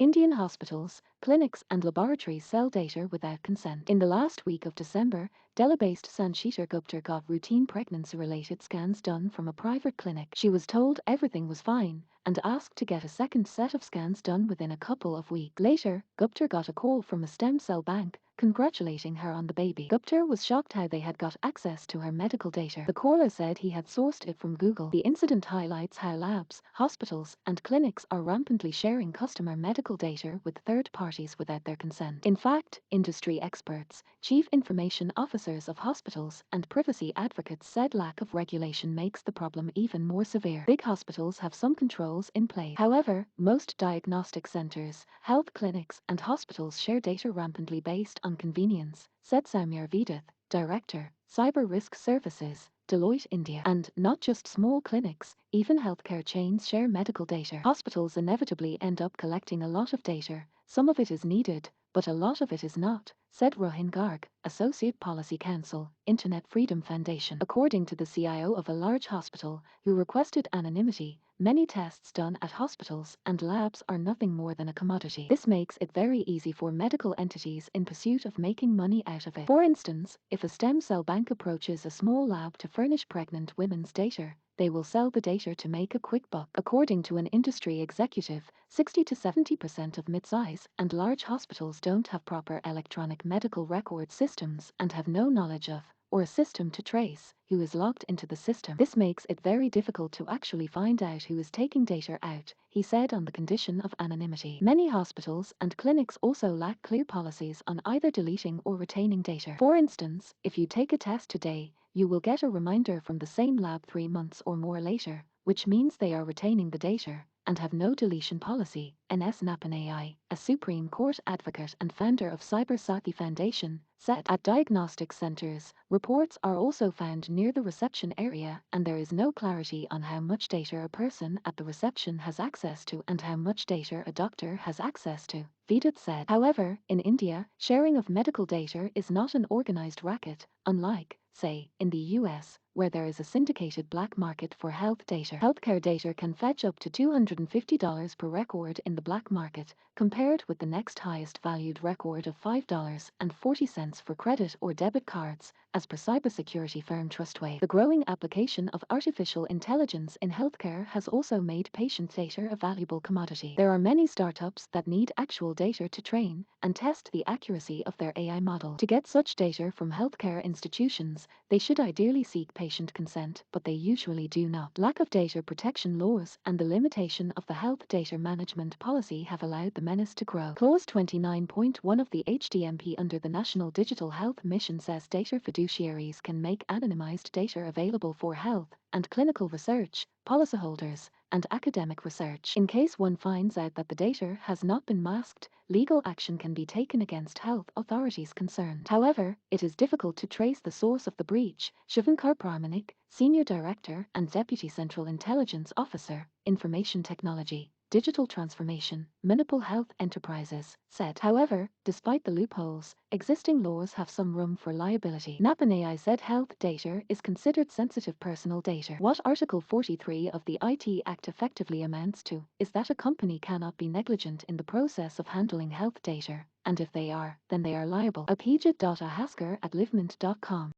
Indian hospitals, clinics and laboratories sell data without consent. In the last week of December, Delhi-based Sanchita Gupta got routine pregnancy-related scans done from a private clinic. She was told everything was fine and asked to get a second set of scans done within a couple of weeks. Later, Gupta got a call from a stem cell bank congratulating her on the baby. Gupta was shocked how they had got access to her medical data. The caller said he had sourced it from Google. The incident highlights how labs, hospitals, and clinics are rampantly sharing customer medical data with third parties without their consent. In fact, industry experts, chief information officers of hospitals, and privacy advocates said lack of regulation makes the problem even more severe. Big hospitals have some controls in place. However, most diagnostic centers, health clinics, and hospitals share data rampantly based on convenience, said Saumya Vedarth, Director, Cyber Risk Services, Deloitte India. And not just small clinics, even healthcare chains share medical data. Hospitals inevitably end up collecting a lot of data. Some of it is needed, but a lot of it is not, said Rohin Garg, Associate Policy Counsel, Internet Freedom Foundation. According to the CIO of a large hospital, who requested anonymity, many tests done at hospitals and labs are nothing more than a commodity. This makes it very easy for medical entities in pursuit of making money out of it. For instance, if a stem cell bank approaches a small lab to furnish pregnant women's data, they will sell the data to make a quick buck. According to an industry executive, 60 to 70% of mid-size and large hospitals don't have proper electronic medical record systems and have no knowledge of, or a system to trace, who is logged into the system. This makes it very difficult to actually find out who is taking data out, he said, on the condition of anonymity. Many hospitals and clinics also lack clear policies on either deleting or retaining data. For instance, if you take a test today, you will get a reminder from the same lab 3 months or more later, which means they are retaining the data and have no deletion policy. N.S. Napanai, a Supreme Court advocate and founder of Cyber Sati Foundation, said at diagnostic centers, reports are also found near the reception area and there is no clarity on how much data a person at the reception has access to and how much data a doctor has access to, Vedarth said. However, in India, sharing of medical data is not an organized racket, unlike, say, in the US, where there is a syndicated black market for health data. Healthcare data can fetch up to $250 per record in the black market, compared with the next highest valued record of $5.40 for credit or debit cards, as per cybersecurity firm Trustwave. The growing application of artificial intelligence in healthcare has also made patient data a valuable commodity. There are many startups that need actual data to train and test the accuracy of their AI model. To get such data from healthcare institutions, they should ideally seek patient consent, but they usually do not. Lack of data protection laws and the limitation of the health data management policy have allowed the menace to grow. Clause 29.1 of the HDMP under the National Digital Health Mission says data fiduciaries can make anonymized data available for health and clinical research, policyholders, and academic research. In case one finds out that the data has not been masked, legal action can be taken against health authorities concerned. However, it is difficult to trace the source of the breach, Shivankar Pramanik, Senior Director and Deputy Central Intelligence Officer, Information Technology, Digital Transformation, Municipal Health Enterprises, said. However, despite the loopholes, existing laws have some room for liability. Napanai said health data is considered sensitive personal data. What Article 43 of the IT Act effectively amounts to is that a company cannot be negligent in the process of handling health data, and if they are, then they are liable. Apijit.ahaskar@livemint.com